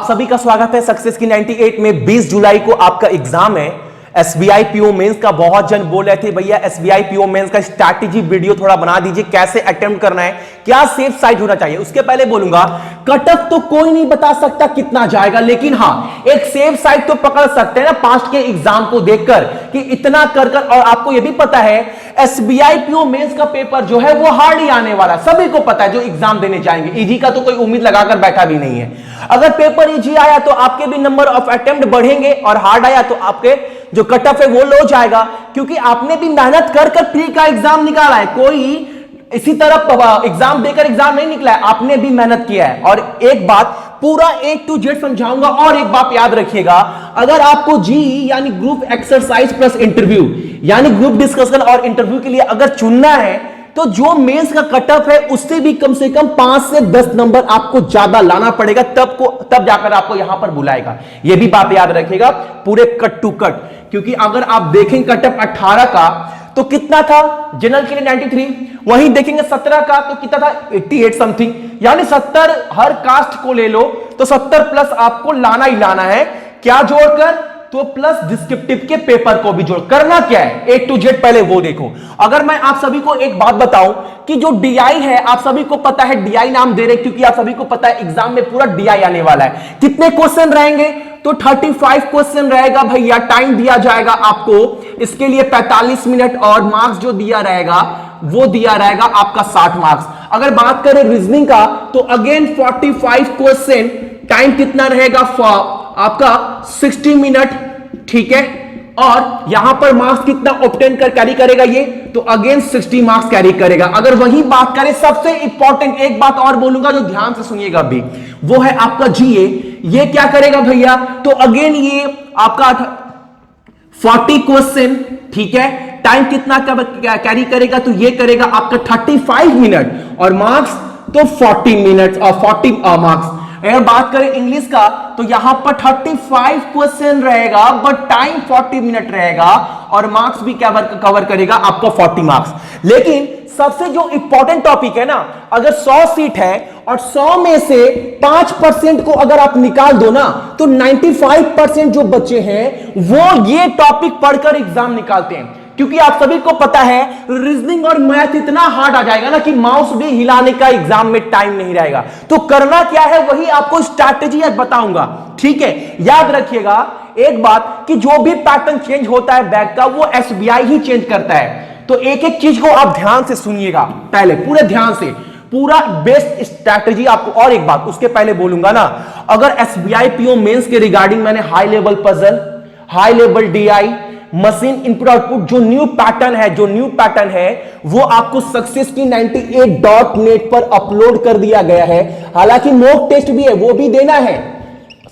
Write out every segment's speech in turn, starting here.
सभी का स्वागत है सक्सेस की 98 में। 20 जुलाई को आपका एग्जाम है एसबीआई पीओ मेंस का। बहुत जन बोल रहे थे भैया एसबीआई पीओ मेंस का स्ट्रैटेजी वीडियो थोड़ा बना दीजिए, कैसे अटेम्प्ट करना है, क्या सेफ साइड होना चाहिए। उसके पहले बोलूंगा कट ऑफ तो कोई नहीं बता सकता कितना जाएगा, लेकिन हाँ एक सेफ साइड तो पकड़ सकते हैं ना पास्ट के एग्जाम को देखकर कि इतना कर कर। और आपको यह भी पता है एसबीआई पीओ मेंस का पेपर जो है वो हार्ड ही आने वाला, सभी को पता है जो एग्जाम देने जाएंगे। इजी का तो कोई उम्मीद लगाकर बैठा भी नहीं है। अगर पेपर इजी आया तो आपके भी नंबर ऑफ अटेम्प्ट बढ़ेंगे और हार्ड आया तो आपके जो कट ऑफ है वो लो जाएगा, क्योंकि आपने भी मेहनत कर कर प्री का एग्जाम निकाला है। कोई इसी तरह एग्जाम देकर एग्जाम नहीं निकला है, आपने भी मेहनत किया है। और एक बात पूरा A to Z समझाऊंगा। और एक बात याद रखिएगा, अगर आपको जी यानी ग्रुप एक्सरसाइज प्लस इंटरव्यू यानी ग्रुप डिस्कशन और इंटरव्यू के लिए अगर चुनना है तो जो मेंस का कट ऑफ है उससे भी कम से कम 5 से 10 नंबर आपको ज्यादा लाना पड़ेगा, तब जाकर आपको यहां पर बुलाएगा। यह भी बात याद रखिएगा पूरे कट टू कट। क्योंकि अगर आप देखें कट ऑफ 18 का तो कितना था, जनरल के लिए 93, वहीं देखेंगे 17 का तो कितना था 88 समथिंग, यानी 70 हर कास्ट को ले लो तो 70 प्लस आपको लाना ही लाना है। क्या जोड़कर तो प्लस डिस्क्रिप्टिव के पेपर को भी जोड़। करना क्या है A to Z पहले वो देखो। अगर मैं आप सभी को एक बात बताऊं कि जो डीआई है, आप सभी को पता है डीआई नाम दे रहे क्योंकि आप सभी को पता है एग्जाम में पूरा डीआई आने वाला है। कितने क्वेश्चन रहेंगे तो 35 क्वेश्चन रहेगा भैया। टाइम दिया जाएगा आपको इसके लिए 45 मिनट और मार्क्स जो दिया रहेगा वो दिया रहेगा आपका 60 मार्क्स। अगर बात करें रीजनिंग का तो अगेन 45 क्वेश्चन, टाइम कितना रहेगा आपका 60 मिनट, ठीक है। और यहां पर मार्क्स कितना ऑब्टेन कर कैरी करेगा ये तो अगेन 60 मार्क्स कैरी करेगा। अगर वही बात करें सबसे इंपॉर्टेंट एक बात और बोलूंगा जो ध्यान से सुनिएगा अभी, वो है आपका जीए। ये क्या करेगा भैया तो अगेन ये आपका 40 क्वेश्चन, ठीक है। टाइम कितना कैरी करेगा तो ये करेगा आपका 35 मिनट और मार्क्स तो 40 मिनट और 40 मार्क्स। अगर बात करें इंग्लिश का तो यहां पर 35 क्वेश्चन रहेगा बट टाइम 40 मिनट रहेगा और मार्क्स भी कवर करेगा आपको 40 मार्क्स। लेकिन सबसे जो इंपॉर्टेंट टॉपिक है ना, अगर 100 सीट है और 100 में से 5% को अगर आप निकाल दो ना तो 95% जो बच्चे हैं वो ये टॉपिक पढ़कर एग्जाम निकालते हैं। क्योंकि आप सभी को पता है रीजनिंग और मैथ इतना हार्ड आ जाएगा ना कि माउस भी हिलाने का एग्जाम में टाइम नहीं रहेगा। तो करना क्या है वही आपको स्ट्रैटेजी आज बताऊंगा, ठीक है। याद रखिएगा एक बात कि जो भी पैटर्न चेंज होता है बैग का वो एसबीआई ही चेंज करता है। तो एक एक चीज को आप ध्यान से सुनिएगा पहले, पूरे ध्यान से, पूरा बेस्ट स्ट्रैटेजी आपको। और एक बात उसके पहले बोलूंगा ना, अगर एसबीआई पीओ मेंस के रिगार्डिंग मैंने high level puzzle, high level DI, machine input output जो न्यू पैटर्न है वो आपको सक्सेस की 98.net पर अपलोड कर दिया गया है। हालांकि मॉक टेस्ट भी है वो भी देना है,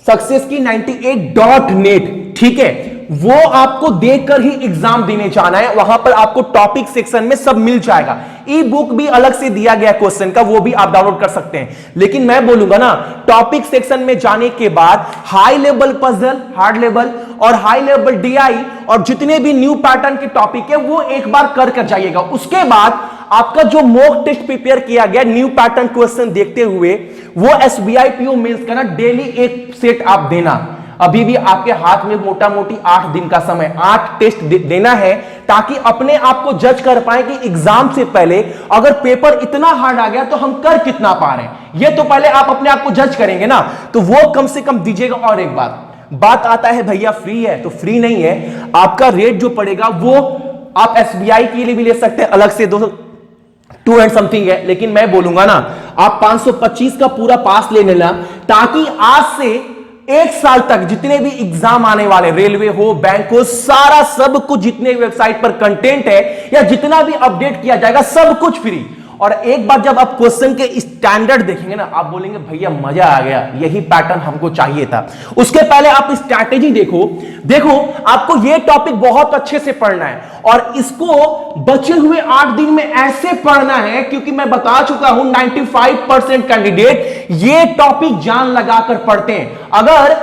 सक्सेस की 98.net, ठीक है। वो आपको देखकर ही एग्जाम देने जाना है। वहां पर आपको टॉपिक सेक्शन में सब मिल जाएगा। ई बुक भी अलग से दिया गया क्वेश्चन का, वो भी आप डाउनलोड कर सकते हैं। लेकिन मैं बोलूंगा ना टॉपिक सेक्शन में जाने के बाद high level puzzle, hard level और हाई लेवल डीआई और जितने भी न्यू पैटर्न के टॉपिक है वो एक बार कर जाइएगा। उसके बाद आपका जो मॉक टेस्ट प्रिपेयर किया गया न्यू पैटर्न क्वेश्चन देखते हुए वो एसबीआई पीओ मेंस का ना डेली एक सेट आप देना। अभी भी आपके हाथ में मोटा मोटी 8 दिन का समय, 8 टेस्ट देना है ताकि अपने आप को जज कर पाए कि एग्जाम से पहले अगर पेपर इतना हार्ड आ गया तो हम कर कितना पा रहे हैं। ये तो पहले आप अपने आप को जज करेंगे ना, तो वो कम से कम दीजिएगा। और एक बात आता है भैया फ्री है तो फ्री नहीं है, आपका रेट जो पड़ेगा वो आप एसबीआई के लिए भी ले सकते हैं अलग से 2 एंड समथिंग है। लेकिन मैं बोलूंगा ना आप 525 का पूरा पास ले लेना ताकि आज से 1 साल तक जितने भी एग्जाम आने वाले, रेलवे हो, बैंक हो, सारा सब कुछ जितने वेबसाइट पर कंटेंट है या जितना भी अपडेट किया जाएगा सब कुछ फ्री। और एक बार जब आप क्वेश्चन के स्टैंडर्ड देखेंगे ना आप बोलेंगे भैया मजा आ गया, यही पैटर्न हमको चाहिए था। उसके पहले आप स्ट्रैटेजी देखो आपको ये टॉपिक बहुत अच्छे से पढ़ना है और इसको बचे हुए 8 दिन में ऐसे पढ़ना है क्योंकि मैं बता चुका हूं 95% कैंडिडेट ये टॉपिक जान लगाकर पढ़ते हैं। अगर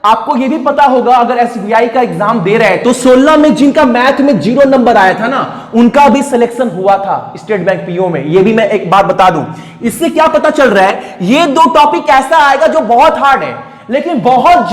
आपको यह भी पता होगा अगर एसबीआई का एग्जाम दे रहे हैं तो 16 में जिनका मैथ में 0 नंबर आया था ना उनका भी सिलेक्शन हुआ था स्टेट बैंक पीओ में। यह भी मैं एक बात बता दूं, इससे क्या पता चल रहा है ये 2 टॉपिक ऐसा आएगा जो बहुत हार्ड है लेकिन बहुत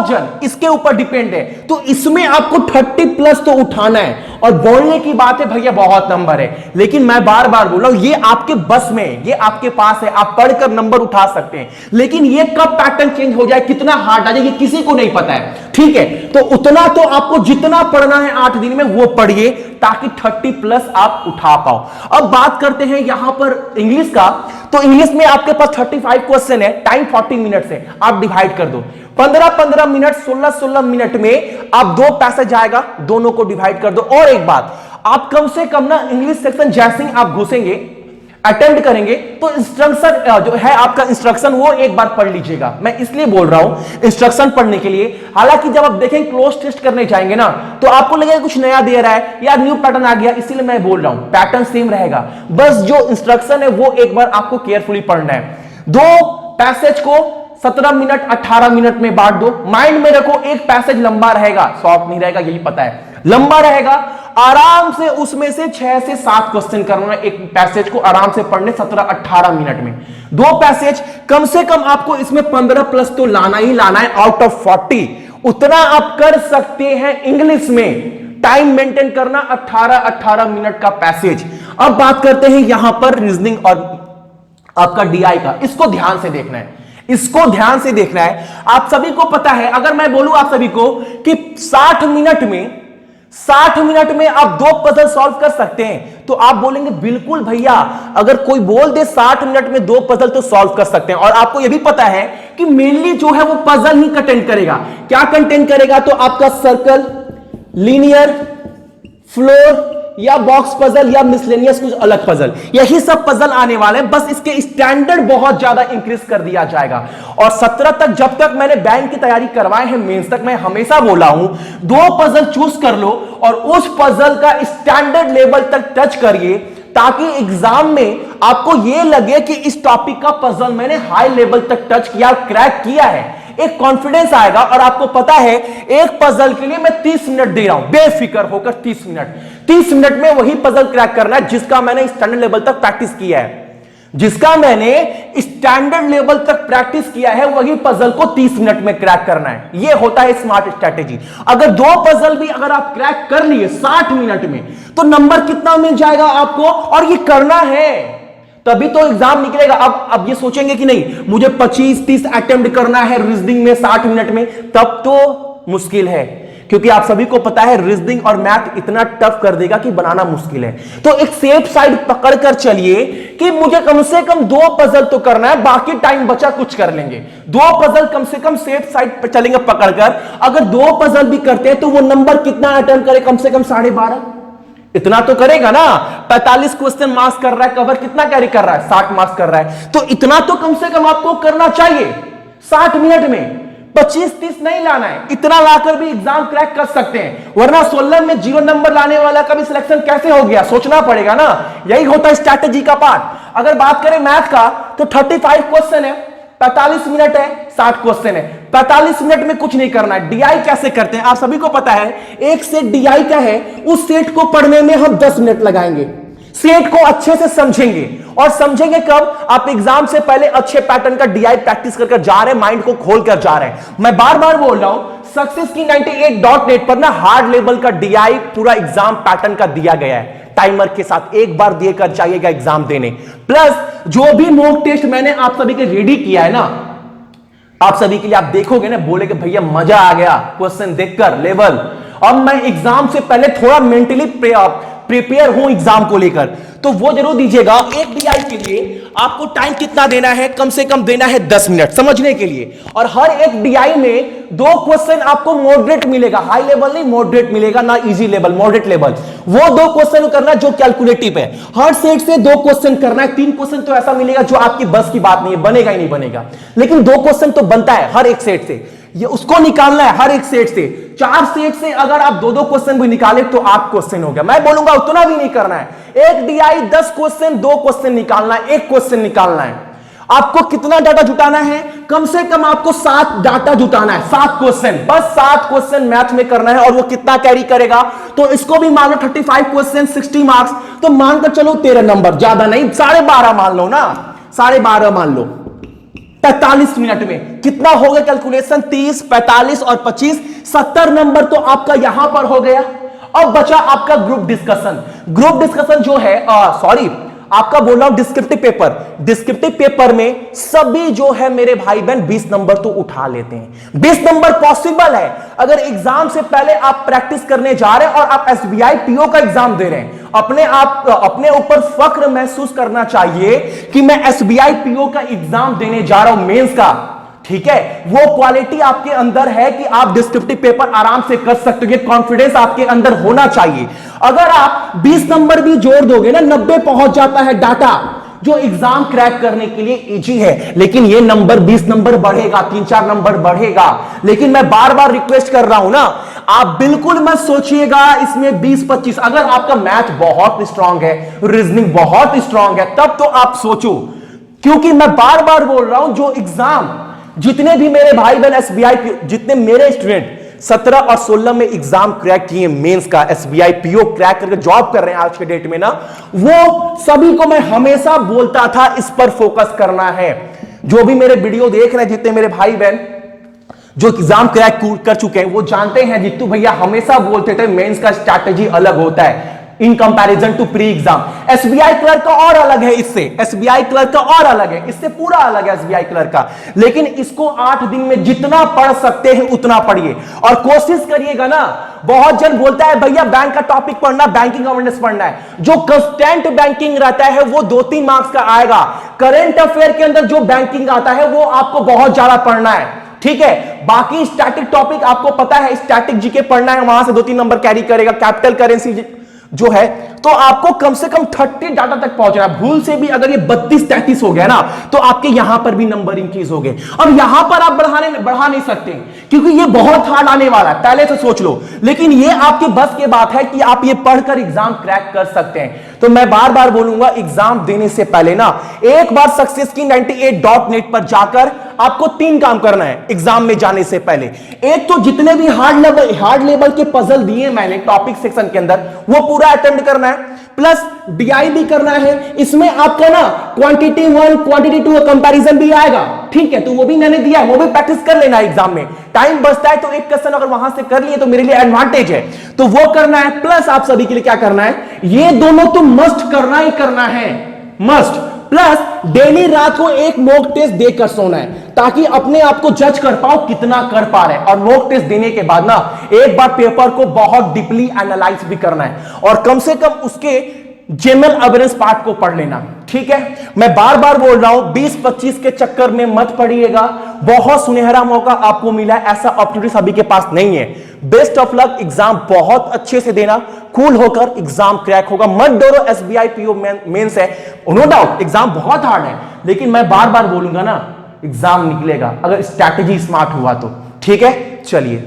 जन इसके ऊपर डिपेंड है। तो इसमें आपको 30 प्लस तो उठाना है। और बोलने की बात है भैया बहुत नंबर है, लेकिन मैं बार बार बोल रहा हूं ये आपके बस में है, ये आपके पास है, आप पढ़कर नंबर उठा सकते हैं। लेकिन ये कब पैटर्न चेंज हो जाए, कितना हार्ड आ जाए, ये किसी को नहीं पता है। ठीक है, तो उतना तो आपको जितना पढ़ना है 8 दिन में वो पढ़िए, ताकि 30 प्लस आप उठा पाओ। अब बात करते हैं यहां पर इंग्लिश का। तो इंग्लिश में आपके पास 35 क्वेश्चन है, टाइम 40 मिनट है, आप डिवाइड कर दो 15-15 मिनट, 16-16 मिनट में आप 2 पैसेज आएगा, दोनों को डिवाइड कर दो। और एक बात, आप कम से कम ना इंग्लिश सेक्शन जैसे ही आप घुसेंगे, अटेम्प्ट करेंगे, तो इंस्ट्रक्शन जो है आपका इंस्ट्रक्शन वो एक बार पढ़ लीजिएगा। मैं इसलिए बोल रहा हूं इंस्ट्रक्शन पढ़ने के लिए। हालांकि जब आप देखें क्लोज टेस्ट करने जाएंगे ना, तो आपको लगेगा कुछ नया दे रहा है या न्यू पैटर्न आ गया, इसीलिए मैं बोल रहा हूं पैटर्न सेम रहेगा, बस जो इंस्ट्रक्शन है वो एक बार आपको केयरफुली पढ़ना है। 2 पैसेज को 17 मिनट 18 मिनट में बांट दो। माइंड में रखो एक पैसेज लंबा रहेगा, शॉर्ट नहीं रहेगा, यही पता है, लंबा रहेगा। आराम से उसमें से 6 से 7 क्वेश्चन करना है, एक पैसेज को आराम से पढ़ने 17-18 मिनट में। 2 पैसेज, कम से कम आपको इसमें 15 प्लस तो लाना ही लाना है आउट ऑफ 40। उतना आप कर सकते हैं इंग्लिश में। टाइम मेंटेन करना 18-18 मिनट का पैसेज। अब बात करते हैं यहां पर रीजनिंग और आपका डीआई का। इसको ध्यान से देखना है, इसको ध्यान से देखना है। आप सभी को पता है, अगर मैं बोलूं आप सभी को कि 60 मिनट में आप 2 पजल सॉल्व कर सकते हैं, तो आप बोलेंगे बिल्कुल भैया, अगर कोई बोल दे 60 मिनट में 2 पजल तो सॉल्व कर सकते हैं। और आपको यह भी पता है कि मेनली जो है वो पजल ही कंटेंट करेगा। क्या कंटेंट करेगा? तो आपका सर्कल, लीनियर, फ्लोर या बॉक्स पजल या मिसलेनियस कुछ अलग पजल, यही सब पजल आने वाले हैं। बस इसके स्टैंडर्ड बहुत ज्यादा इंक्रीज कर दिया जाएगा। और 17 तक जब तक मैंने बैंक की तैयारी करवाए हैं, मेंस तक, मैं हमेशा बोला हूं 2 पजल चूज कर लो और उस पजल का स्टैंडर्ड लेवल तक टच करिए, ताकि एग्जाम में आपको यह लगे कि इस टॉपिक का पजल मैंने हाई लेवल तक टच किया, क्रैक किया है। एक कॉन्फिडेंस आएगा। और आपको पता है एक पजल के लिए मैं 30 मिनट दे रहा हूं, बेफिक्र होकर 30 मिनट में वही पजल क्रैक करना है जिसका मैंने स्टैंडर्ड लेवल तक प्रैक्टिस किया है। जिसका मैंने स्टैंडर्ड लेवल तक प्रैक्टिस किया है वही पजल को 30 मिनट में क्रैक करना है। यह होता है स्मार्ट स्ट्रेटेजी। अगर 2 पजल भी अगर आप क्रैक कर लिए 60 मिनट में, तो नंबर कितना मिल जाएगा आपको? और ये करना है तभी तो एग्जाम निकलेगा। अब ये सोचेंगे कि नहीं मुझे 25-30 अटेम्प्ट करना है रीजनिंग में 60 मिनट में, तब तो मुश्किल है। क्योंकि आप सभी को पता है रीजनिंग और मैथ इतना टफ कर देगा कि बनाना मुश्किल है। तो एक सेफ साइड पकड़कर चलिए कि मुझे कम से कम 2 पजल तो करना है, बाकी टाइम बचा कुछ कर लेंगे। 2 पजल कम से कम सेफ साइड पर चलेंगे पकड़कर। अगर 2 पजल भी करते हैं तो वो नंबर कितना अटेम्प्ट करे? कम से कम 12.5, इतना तो करेगा ना। 45 क्वेश्चन मार्क्स कर रहा है, कवर कितना कैरी कर रहा है? 60 मार्क्स कर रहा है, तो इतना तो कम से कम आपको करना चाहिए 60 मिनट में। 25-30 नहीं लाना है, इतना लाकर भी एग्जाम क्रैक कर सकते हैं। वरना 16 में 0 नंबर लाने वाला का भी सिलेक्शन कैसे हो गया, सोचना पड़ेगा ना। यही होता है स्ट्रैटेजी का पार्ट। अगर बात करें मैथ का, तो 35 क्वेश्चन है, 45 मिनट है, 60 क्वेश्चन है। 45 मिनट में कुछ नहीं करना है। डीआई कैसे करते हैं आप सभी को पता है। एक सेट डीआई का है, उस सेट को पढ़ने में हम 10 मिनट लगाएंगे। सेट को अच्छे से समझेंगे। और समझेंगे कब? आप एग्जाम से पहले अच्छे पैटर्न का डीआई प्रैक्टिस कर जा रहे हैं, माइंड को खोल कर जा रहे हैं। मैं बार बार बोल रहा हूं सक्सेस की 98.net पर ना हार्ड लेवल का डीआई पूरा एग्जाम पैटर्न का दिया गया है, टाइमर के साथ। एक बार देकर जाइएगा एग्जाम देने। प्लस जो भी मॉक टेस्ट मैंने आप सभी के रेडी किया है ना, आप सभी के लिए, आप देखोगे ना, बोलेगे भैया मजा आ गया क्वेश्चन देखकर लेवल। अब मैं एग्जाम से पहले थोड़ा मेंटली प्रिपेयर हूं एग्जाम को लेकर, तो वो जरूर दीजिएगा। एक डीआई के लिए आपको टाइम कितना देना है? कम से कम देना है 10 मिनट समझने के लिए। और हर एक डीआई में 2 क्वेश्चन आपको मॉडरेट मिलेगा, हाई लेवल नहीं, मॉडरेट मिलेगा ना, इजी लेवल, मॉडरेट लेवल। वो 2 क्वेश्चन करना जो कैलकुलेटिव है। हर सेट से 2 क्वेश्चन करना है। 3 क्वेश्चन तो ऐसा मिलेगा जो आपकी बस की बात नहीं है, बनेगा ही नहीं बनेगा, लेकिन 2 क्वेश्चन तो बनता है हर एक सेट से। ये उसको निकालना है हर एक सेट से। 4 सेट से अगर आप 2-2 क्वेश्चन भी निकाले तो 8 क्वेश्चन हो गया। मैं बोलूंगा उतना भी नहीं करना है। एक डीआई 10 क्वेश्चन, 2 क्वेश्चन निकालना है, 1 क्वेश्चन निकालना है। आपको कितना डाटा जुटाना है? कम से कम आपको 7 डाटा जुटाना है, 7 क्वेश्चन, बस 7 क्वेश्चन मैथ में करना है। और वो कितना कैरी करेगा? तो इसको भी मान लो 35 क्वेश्चन 60 मार्क्स, तो मानकर चलो 13 नंबर, ज्यादा नहीं, 12.5 मान लो ना, 12.5 मान लो। 45 मिनट में कितना हो गया कैलकुलेशन? 30, 45 और 25, 70 नंबर तो आपका यहां पर हो गया। अब बचा आपका ग्रुप डिस्कशन। ग्रुप डिस्कशन जो है, सॉरी आपका बोल रहा हूं डिस्क्रिप्टिव पेपर। डिस्क्रिप्टिव पेपर में सभी जो है मेरे भाई बहन 20 नंबर तो उठा लेते हैं। 20 नंबर पॉसिबल है अगर एग्जाम से पहले आप प्रैक्टिस करने जा रहे हैं और आप एसबीआई पीओ का एग्जाम दे रहे हैं। अपने ऊपर फक्र महसूस करना चाहिए कि मैं एसबीआई पीओ का एग्जाम देने जा रहा हूं, मेंस का। ठीक है, वो क्वालिटी आपके अंदर है कि आप डिस्क्रिप्टिव पेपर आराम से कर सकते हो। ये कॉन्फिडेंस आपके अंदर होना चाहिए। अगर आप 20 नंबर भी जोड़ दोगे ना, 90 पहुंच जाता है डाटा, जो एग्जाम क्रैक करने के लिए इजी है। लेकिन ये नंबर 20 नंबर बढ़ेगा, 3-4 नंबर बढ़ेगा। लेकिन मैं बार बार रिक्वेस्ट कर रहा हूं ना, आप बिल्कुल मत सोचिएगा इसमें 20-25। अगर आपका मैथ बहुत स्ट्रांग है, रीजनिंग बहुत स्ट्रांग है, तब तो आप सोचो। क्योंकि मैं बार बार बोल रहा हूं, जो एग्जाम जितने भी मेरे भाई बहन एसबीआई, जितने मेरे स्टूडेंट 17 और 16 में एग्जाम क्रैक किए, मेंस का एसबीआई पीओ क्रैक करके जॉब कर रहे हैं आज के डेट में ना, वो सभी को मैं हमेशा बोलता था इस पर फोकस करना है। जो भी मेरे वीडियो देख रहे हैं, जितने मेरे भाई बहन जो एग्जाम क्रैक कर चुके हैं, वो जानते हैं जित्तू भैया हमेशा बोलते थे मेंस का स्ट्रैटेजी अलग होता है in comparison to pre exam. SBI clerk का और अलग है इससे, एसबीआई क्लर्क का और अलग है इससे, पूरा अलग है एसबीआई क्लर्क का। लेकिन इसको 8 दिन में जितना पढ़ सकते हैं उतना पढ़िए और कोशिश करिएगा ना। बहुत जन बोलता है भैया बैंक का टॉपिक पढ़ना, बैंकिंग अवेयरनेस पढ़ना है। जो कंस्टेंट बैंकिंग रहता है वो 2-3 मार्क्स का आएगा। करंट अफेयर के अंदर जो बैंकिंग आता है वो आपको बहुत ज्यादा पढ़ना है। ठीक है, बाकी स्टैटिक टॉपिक आपको पता है, स्टैटिक जीके पढ़ना है, वहां से 2-3 नंबर कैरी करेगा। कैपिटल करेंसी जो है तो आपको कम से कम 30 डाटा तक पहुंचना है। भूल से भी अगर ये 32-33 हो गया ना, तो आपके यहां पर भी नंबर इंक्रीज हो गए। अब यहां पर आप बढ़ा नहीं सकते क्योंकि ये बहुत हार्ड आने वाला है, पहले से सोच लो। लेकिन ये आपके बस की बात है कि आप ये पढ़कर एग्जाम क्रैक कर सकते हैं। तो मैं बार बार बोलूंगा, एग्जाम देने से पहले ना एक बार successkey98.net पर जाकर आपको 3 काम करना है एग्जाम में जाने से पहले। एक तो जितने भी हार्ड लेवल के पजल दिए मैंने टॉपिक सेक्शन के अंदर, वो पूरा अटेम्प्ट करना है, प्लस डीआई भी करना है। इसमें आपका ना क्वांटिटी 1 क्वांटिटी 2 कंपैरिजन भी आएगा। ठीक है, तो वो भी मैंने दिया है, वो भी प्रैक्टिस कर लेना एग्जाम में। टाइम बचता है तो एक क्वेश्चन अगर वहां से कर लिए तो मेरे लिए एडवांटेज है, तो वो करना है। प्लस आप सभी के लिए क्या करना है, ये दोनों तो मस्ट करना ही करना है, मस्ट। प्लस डेली रात को एक मॉक टेस्ट देकर सोना है, ताकि अपने आप को जज कर पाओ कितना कर पा रहे हैं। और मॉक टेस्ट देने के बाद ना एक बार पेपर को बहुत डीपली एनालाइज भी करना है और कम से कम उसके जनरल अवेयरनेस पार्ट को पढ़ लेना। ठीक है, मैं बार बार बोल रहा हूं 20-25 के चक्कर में मत पड़िएगा। बहुत सुनहरा मौका आपको मिला है, ऐसा अपॉर्चुनिटी सभी के पास नहीं है। बेस्ट ऑफ लक, एग्जाम बहुत अच्छे से देना, कूल होकर एग्जाम क्रैक होगा। मत डरो, एसबीआई पीओ मेंस है, नो डाउट एग्जाम बहुत हार्ड है, लेकिन मैं बार बार बोलूंगा ना, एग्जाम निकलेगा अगर स्ट्रैटेजी स्मार्ट हुआ तो। ठीक है, चलिए।